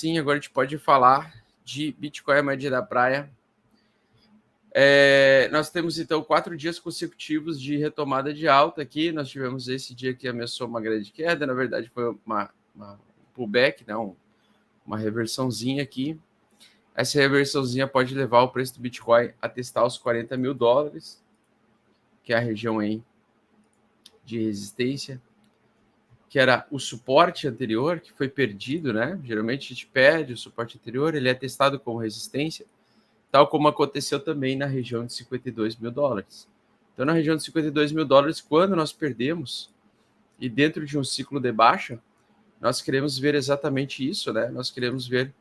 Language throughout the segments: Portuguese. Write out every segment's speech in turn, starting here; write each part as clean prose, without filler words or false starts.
sim, agora a gente pode falar de Bitcoin, a moeda da praia. Nós temos, então, 4 dias consecutivos de retomada de alta aqui. Nós tivemos esse dia que ameaçou uma grande queda. Na verdade, foi uma pullback, não, uma reversãozinha aqui. Essa reversãozinha pode levar o preço do Bitcoin a testar os $40.000, que é a região aí de resistência, que era o suporte anterior, que foi perdido, né? Geralmente a gente perde o suporte anterior, ele é testado como resistência, tal como aconteceu também na região de $52.000. Então, na região de $52.000, quando nós perdemos, e dentro de um ciclo de baixa, nós queremos ver exatamente isso, né? Nós queremos ver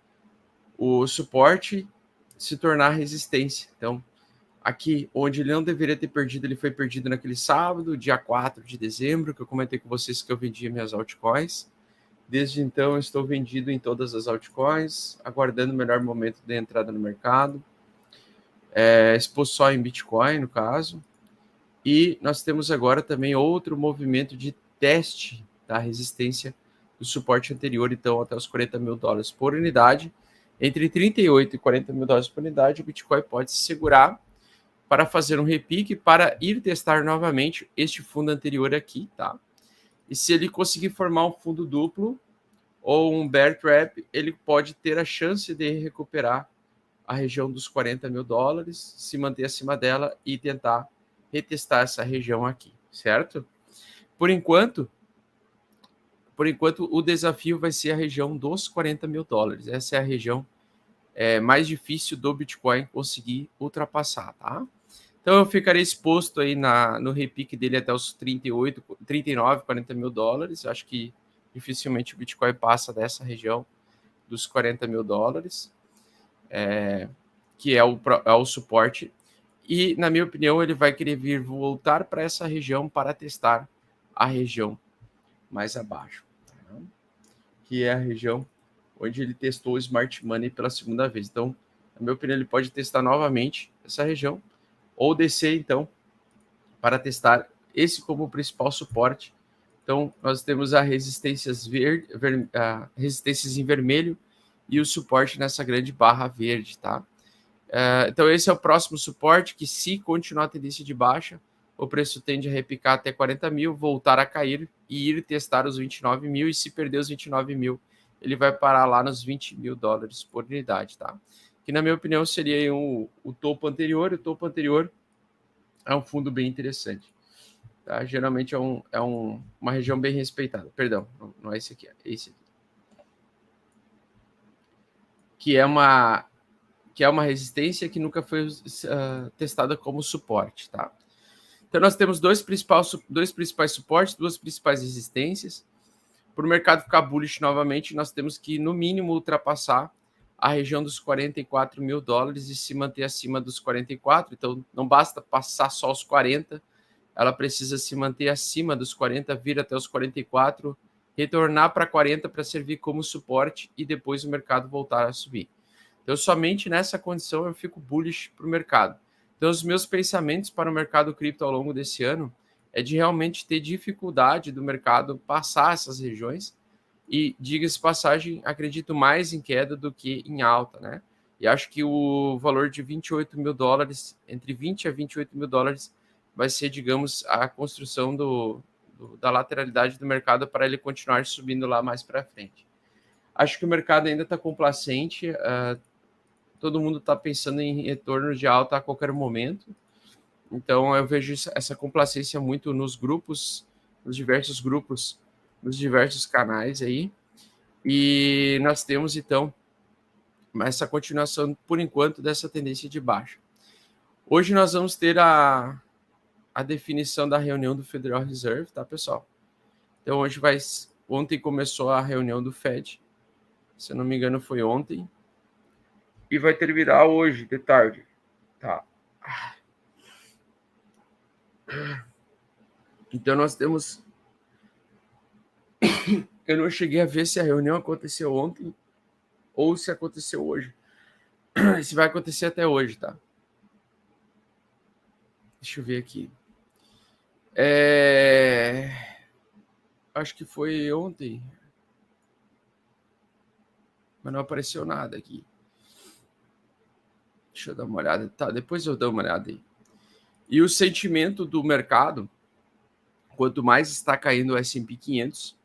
o suporte se tornar resistência. Então, aqui, onde ele não deveria ter perdido, ele foi perdido naquele sábado, dia 4 de dezembro, que eu comentei com vocês que eu vendia minhas altcoins. Desde então, eu estou vendido em todas as altcoins, aguardando o melhor momento de entrada no mercado. Exposto só em Bitcoin, no caso. E nós temos agora também outro movimento de teste da resistência do suporte anterior, então até os $40.000 por unidade. Entre 38 e $40.000 por unidade, o Bitcoin pode se segurar para fazer um repique, para ir testar novamente este fundo anterior aqui, tá? E se ele conseguir formar um fundo duplo ou um bear trap, ele pode ter a chance de recuperar a região dos $40.000, se manter acima dela e tentar retestar essa região aqui, certo? Por enquanto, o desafio vai ser a região dos $40.000. Essa é a região mais difícil do Bitcoin conseguir ultrapassar, tá? Então eu ficarei exposto aí no repique dele até os 38, 39, $40.000. Acho que dificilmente o Bitcoin passa dessa região dos $40.000, que é o suporte. E, na minha opinião, ele vai querer vir voltar para essa região para testar a região mais abaixo, tá? Que é a região onde ele testou o Smart Money pela segunda vez. Então, na minha opinião, ele pode testar novamente essa região ou descer, então, para testar esse como principal suporte. Então, nós temos as resistências resistências em vermelho e o suporte nessa grande barra verde, tá? Então, esse é o próximo suporte, que se continuar a tendência de baixa, o preço tende a repicar até 40 mil, voltar a cair e ir testar os 29 mil, e se perder os 29 mil, ele vai parar lá nos $20.000 por unidade, tá? Que, na minha opinião, seria o topo anterior. O topo anterior é um fundo bem interessante, tá? Geralmente é uma região bem respeitada. Perdão, não é esse aqui, é esse aqui. Que é uma resistência que nunca foi testada como suporte, tá? Então, nós temos dois principais suportes, duas principais resistências. Para o mercado ficar bullish novamente, nós temos que, no mínimo, ultrapassar a região dos $44.000 e se manter acima dos 44. Então, não basta passar só os 40, ela precisa se manter acima dos 40, vir até os 44, retornar para 40 para servir como suporte e depois o mercado voltar a subir. Então, somente nessa condição eu fico bullish para o mercado. Então, os meus pensamentos para o mercado cripto ao longo desse ano é de realmente ter dificuldade do mercado passar essas regiões. E, diga-se passagem, acredito mais em queda do que em alta, né? E acho que o valor de $28.000, entre 20 a $28.000, vai ser, digamos, a construção da lateralidade do mercado para ele continuar subindo lá mais para frente. Acho que o mercado ainda está complacente, todo mundo está pensando em retorno de alta a qualquer momento. Então, eu vejo essa complacência muito nos grupos, nos diversos canais aí. E nós temos, então, essa continuação, por enquanto, dessa tendência de baixa. Hoje nós vamos ter a definição da reunião do Federal Reserve, tá, pessoal? Então, ontem começou a reunião do Fed, se eu não me engano foi ontem, e vai terminar hoje, de tarde, tá? Então, nós temos... Eu não cheguei a ver se a reunião aconteceu ontem ou se aconteceu hoje. Se vai acontecer até hoje, tá? Deixa eu ver aqui. Acho que foi ontem. mas não apareceu nada aqui. Deixa eu dar uma olhada. Tá, depois eu dou uma olhada aí. E o sentimento do mercado, quanto mais está caindo o S&P 500,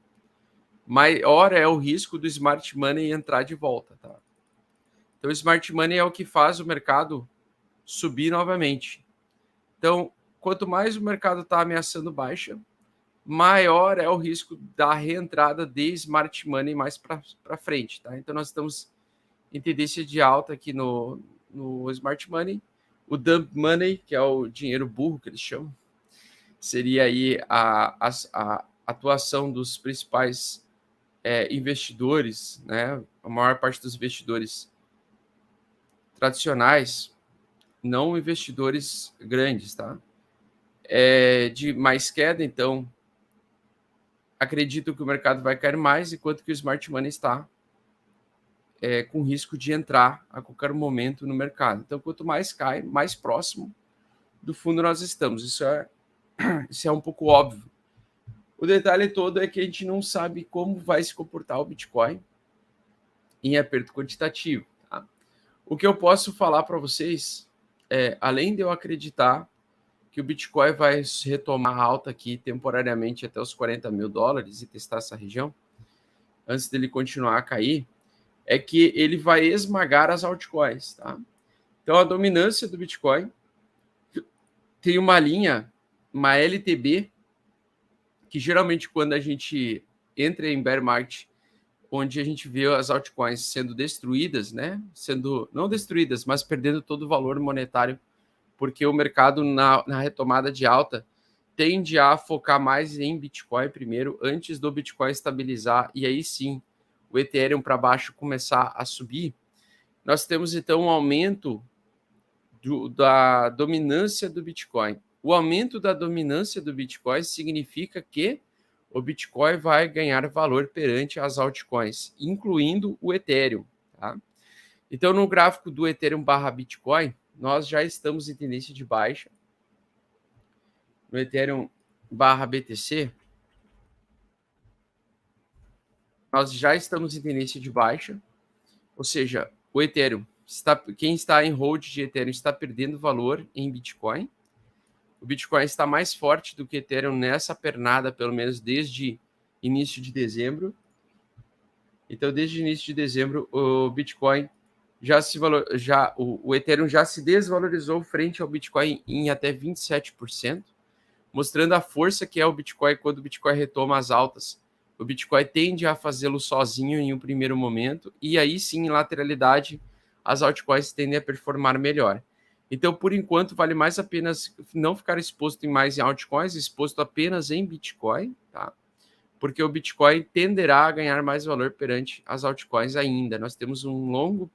maior é o risco do smart money entrar de volta, tá? Então, o smart money é o que faz o mercado subir novamente. Então, quanto mais o mercado está ameaçando baixa, maior é o risco da reentrada de smart money mais para frente, tá? Então, nós estamos em tendência de alta aqui no smart money. O dump money, que é o dinheiro burro que eles chamam, seria aí a atuação dos principais investidores, né? A maior parte dos investidores tradicionais, não investidores grandes, tá? De mais queda, então acredito que o mercado vai cair mais, enquanto que o smart money está com risco de entrar a qualquer momento no mercado. Então, quanto mais cai, mais próximo do fundo nós estamos. Isso é um pouco óbvio. O detalhe todo é que a gente não sabe como vai se comportar o Bitcoin em aperto quantitativo. Tá? O que eu posso falar para vocês além de eu acreditar que o Bitcoin vai retomar alta aqui temporariamente até os $40 mil e testar essa região, antes dele continuar a cair, é que ele vai esmagar as altcoins. Tá? Então, a dominância do Bitcoin tem uma linha, uma LTB, que geralmente quando a gente entra em bear market, onde a gente vê as altcoins sendo destruídas, né? Sendo não destruídas, mas perdendo todo o valor monetário, porque o mercado na retomada de alta tende a focar mais em Bitcoin primeiro, antes do Bitcoin estabilizar, e aí sim o Ethereum para baixo começar a subir. Nós temos então um aumento da dominância do Bitcoin. O aumento da dominância do Bitcoin significa que o Bitcoin vai ganhar valor perante as altcoins, incluindo o Ethereum. Tá? Então, no gráfico do Ethereum barra Bitcoin, nós já estamos em tendência de baixa. No Ethereum barra BTC, nós já estamos em tendência de baixa, ou seja, o Ethereum, quem está em hold de Ethereum está perdendo valor em Bitcoin. O Bitcoin está mais forte do que o Ethereum nessa pernada, pelo menos desde início de dezembro. Então, desde início de dezembro, o Bitcoin o Ethereum já se desvalorizou frente ao Bitcoin em até 27%, mostrando a força que é o Bitcoin quando o Bitcoin retoma as altas. O Bitcoin tende a fazê-lo sozinho em um primeiro momento, e aí sim, em lateralidade, as altcoins tendem a performar melhor. Então, por enquanto, vale mais a pena não ficar exposto em altcoins, exposto apenas em Bitcoin, tá? Porque o Bitcoin tenderá a ganhar mais valor perante as altcoins ainda. Nós temos um longo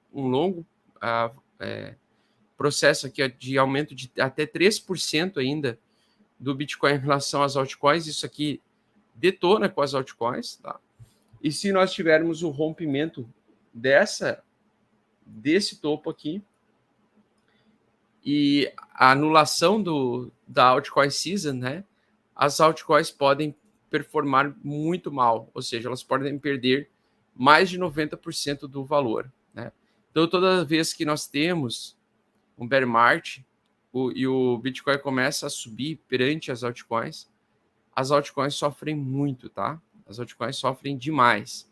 processo aqui de aumento de até 3% ainda do Bitcoin em relação às altcoins. Isso aqui detona com as altcoins, tá? E se nós tivermos o rompimento desse topo aqui e a anulação da altcoin season, né? As altcoins podem performar muito mal, ou seja, elas podem perder mais de 90% do valor, né? Então, toda vez que nós temos um bear market e o Bitcoin começa a subir perante as altcoins sofrem muito, tá? As altcoins sofrem demais.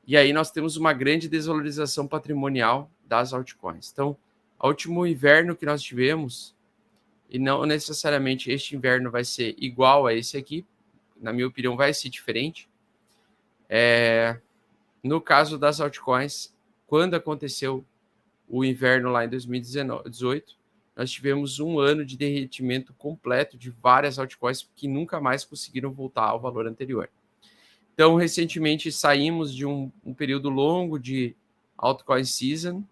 E aí nós temos uma grande desvalorização patrimonial das altcoins. Então, o último inverno que nós tivemos, e não necessariamente este inverno vai ser igual a esse aqui, na minha opinião, vai ser diferente. No caso das altcoins, quando aconteceu o inverno lá em 2018, nós tivemos um ano de derretimento completo de várias altcoins que nunca mais conseguiram voltar ao valor anterior. Então, recentemente saímos de um período longo de altcoin season,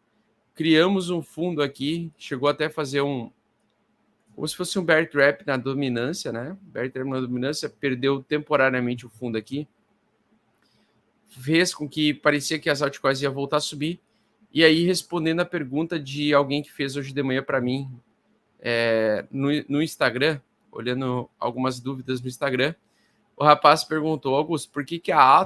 criamos um fundo aqui, chegou até a fazer como se fosse um bear trap na dominância, né? Bear trap na dominância, perdeu temporariamente o fundo aqui, fez com que parecia que as altcoins iam voltar a subir. E aí, respondendo a pergunta de alguém que fez hoje de manhã para mim no Instagram, olhando algumas dúvidas no Instagram, o rapaz perguntou: Augusto, por que a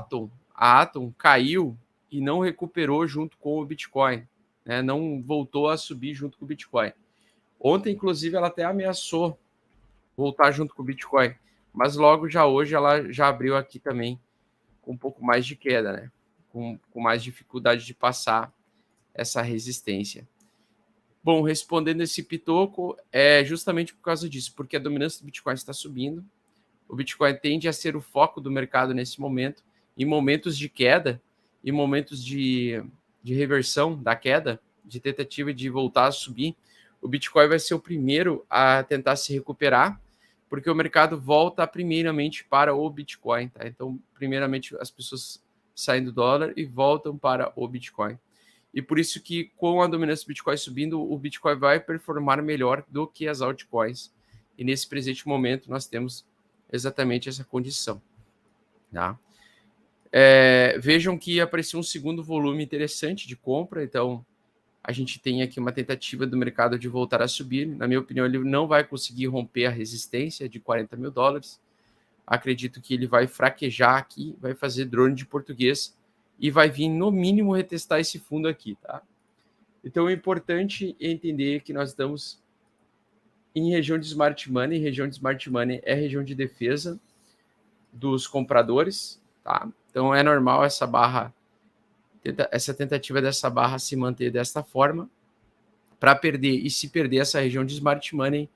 Atom caiu e não recuperou junto com o Bitcoin, né? Não voltou a subir junto com o Bitcoin. Ontem, inclusive, ela até ameaçou voltar junto com o Bitcoin, mas logo já hoje ela já abriu aqui também com um pouco mais de queda, né? Com mais dificuldade de passar essa resistência. Bom, respondendo esse pitoco, é justamente por causa disso, porque a dominância do Bitcoin está subindo, o Bitcoin tende a ser o foco do mercado nesse momento, em momentos de queda, em momentos de reversão da queda, de tentativa de voltar a subir, o Bitcoin vai ser o primeiro a tentar se recuperar, porque o mercado volta primeiramente para o Bitcoin, tá? Então, primeiramente, as pessoas saem do dólar e voltam para o Bitcoin. E por isso que, com a dominância do Bitcoin subindo, o Bitcoin vai performar melhor do que as altcoins. E nesse presente momento, nós temos exatamente essa condição. Tá? Vejam que apareceu um segundo volume interessante de compra, então a gente tem aqui uma tentativa do mercado de voltar a subir. Na minha opinião, ele não vai conseguir romper a resistência de 40 mil dólares. Acredito que ele vai fraquejar aqui, vai fazer drone de português e vai vir, no mínimo, retestar esse fundo aqui. Tá? Então, é importante entender que nós estamos em região de Smart Money. Região de Smart Money é região de defesa dos compradores. Tá? Então, é normal essa barra, essa tentativa dessa barra se manter desta forma. Para perder, e se perder essa região de Smart Money,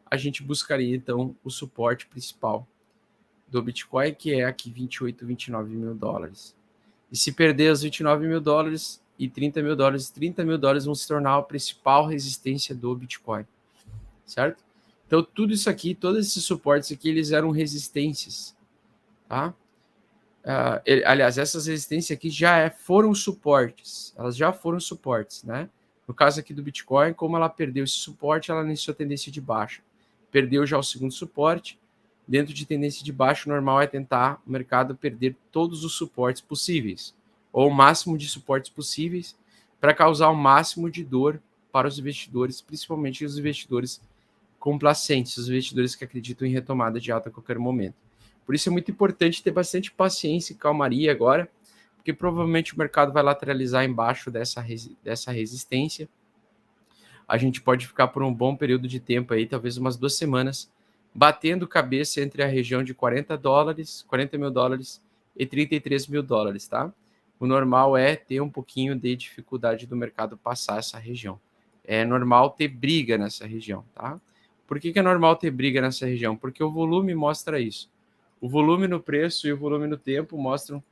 a gente buscaria, então, o suporte principal do Bitcoin, que é aqui 28, 29 mil dólares. E se perder os 29 mil dólares e 30 mil dólares, 30 mil dólares vão se tornar a principal resistência do Bitcoin, certo? Então, tudo isso aqui, todos esses suportes aqui, eles eram resistências, tá? Aliás, essas resistências aqui foram suportes, elas já foram suportes, né? No caso aqui do Bitcoin, como ela perdeu esse suporte, ela iniciou tendência de baixa. Perdeu já o segundo suporte. Dentro de tendência de baixa, o normal é tentar o mercado perder todos os suportes possíveis, ou o máximo de suportes possíveis, para causar o máximo de dor para os investidores, principalmente os investidores complacentes, os investidores que acreditam em retomada de alta a qualquer momento. Por isso é muito importante ter bastante paciência e calmaria agora, porque provavelmente o mercado vai lateralizar embaixo dessa resistência. A gente pode ficar por um bom período de tempo aí, talvez umas 2 semanas, batendo cabeça entre a região de 40 mil dólares e 33 mil dólares, tá? O normal é ter um pouquinho de dificuldade do mercado passar essa região. É normal ter briga nessa região, tá? Por que é normal ter briga nessa região? Porque o volume mostra isso. O volume no preço e o volume no tempo mostram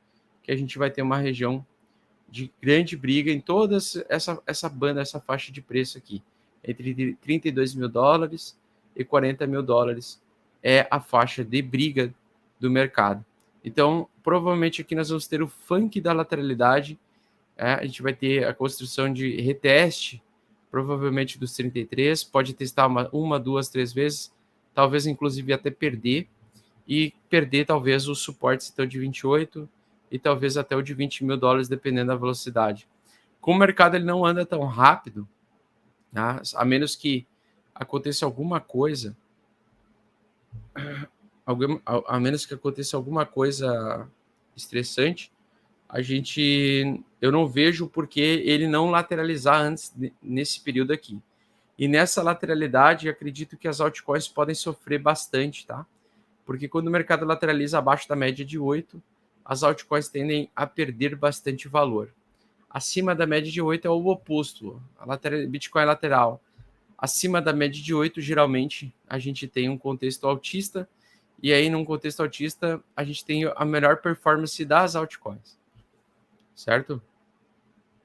que a gente vai ter uma região de grande briga em toda essa banda, essa faixa de preço aqui. Entre 32 mil dólares e 40 mil dólares é a faixa de briga do mercado. Então, provavelmente aqui nós vamos ter o funk da lateralidade, a gente vai ter a construção de reteste, provavelmente dos 33, pode testar uma, 2, 3 vezes, talvez inclusive até perder, e perder talvez os suportes então, de 28 e talvez até o de 20 mil dólares, dependendo da velocidade. Como o mercado ele não anda tão rápido, né, a menos que aconteça alguma coisa, a menos que aconteça alguma coisa estressante, eu não vejo por que ele não lateralizar antes nesse período aqui. E nessa lateralidade, acredito que as altcoins podem sofrer bastante, tá? Porque quando o mercado lateraliza abaixo da média de 8, as altcoins tendem a perder bastante valor. Acima da média de 8 é o oposto, Bitcoin lateral. Acima da média de 8, geralmente, a gente tem um contexto altista, e aí, num contexto altista, a gente tem a melhor performance das altcoins, certo?